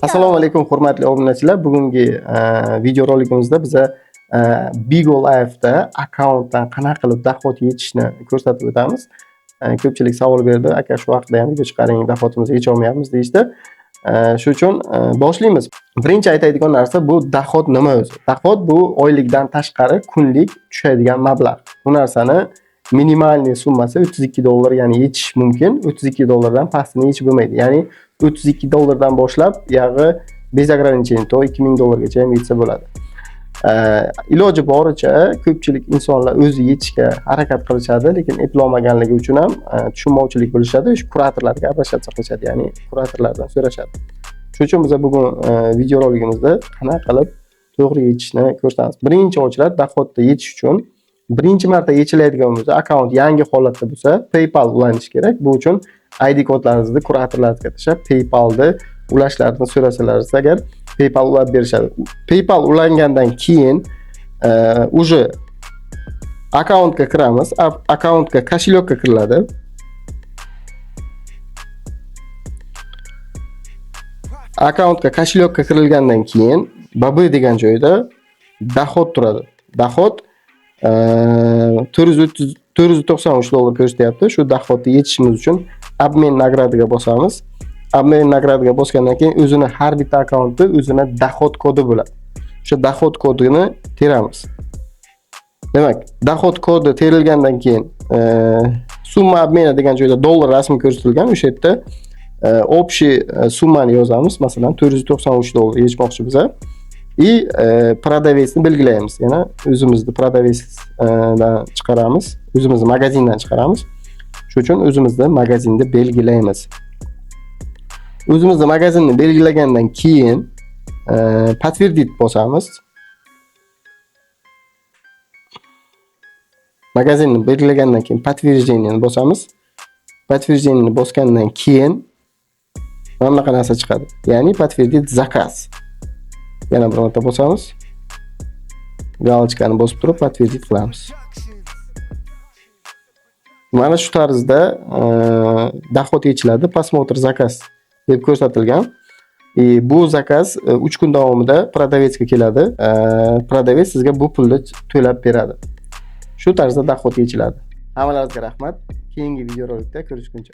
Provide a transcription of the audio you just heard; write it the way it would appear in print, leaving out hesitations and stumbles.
Assalomu alaykum hurmatli obunachilar. Bugungi videorolikimizda biza Bigo Live'da akkauntdan qanaqa qilib dohod yechishni ko'rsatib o'tamiz. Ko'pchilik savol berdi, aka shu haqida ham video chiqaring, dohodimizni yecha olmayapmiz deyishdi. Shu uchun boshlaymiz. Birinchi aytadigan narsa bu dohod nima o'zi? Dohod bu oylikdan tashqari kunlik tushadigan mablag'. Bu narsani minimalniy summasi $32, ya'ni yechish mumkin. $32dan pastini yechib bo'lmaydi. Ya'ni $32dan boshlab yog'i bez ограничения to $2000gacha ham yetsa bo'ladi. Iloji boricha ko'pchilik insonlar o'zi yechishga harakat qilishadi, lekin eplolmaganligi uchun ham tushunmovchilik bo'lishadi. Shu kuratorlarga обращаться qilishadi, ya'ni kuratorlardan so'rashadi. Shuning uchun biz bugun videoroligimizda qanaqa qilib to'g'ri yechishni ko'rsatamiz. Birinchi ochiladi dohodni yechish uchun birinchi marta yechiladigan bo'lsa, akkaunt yangi holatda bo'lsa, PayPal ulanish kerak. Bu uchun ID kodlaringizni kuratorlarga tashlab, PayPalni ulashlarini so'rasalaringiz agar PayPal ulab berishadi. PayPal ulangandan keyin уже akkauntga kiramiz. Akkauntga kошелёкка kiriladi. Akkauntga kошелёкка kirilgandan keyin babi degan joyda dohod turadi. Dohod $493 ko'rsatyapti. Shu dohodni yechishimiz uchun obmen nagradiga bosamiz. Obmen nagradiga bosgandan keyin o'zini har bitta akkauntda o'zini dohod kodi bo'ladi. O'sha dohod kodini teramiz. Demak, dohod kodi terilgandan keyin summa obmena degan joyda dollar rasmi ko'rsatilgan. O'sha yerda общий summani yozamiz. Masalan, $493 yechmoqchi biza. И продавецni belgilaymiz. Yana o'zimizni продавецdan chiqaramiz, o'zimizni magazindan chiqaramiz. Shuning uchun o'zimizni magazinni belgilaymiz. O'zimizni magazinni belgilagandan keyin подтвердить bosamiz. Magazinni belgilagandan keyin подтверждениeni bosamiz. Подтверждениeni bosgandan keyin mana bunaqa narsa chiqadi. Ya'ni подтвердить zakaz. Yana bir marta bosamiz. Galочкani bosib turib подтвердить qilamiz. Mana shu tarzda dohod yechiladi. Посмотр zakaz deb ko'rsatilgan. Bu zakaz 3 kun davomida продавецga keladi. Продавец sizga bu pulni to'lab beradi. Shu tarzda dohod yechiladi. Hammalaringizga rahmat. Keyingi videorolikda ko'rishguncha.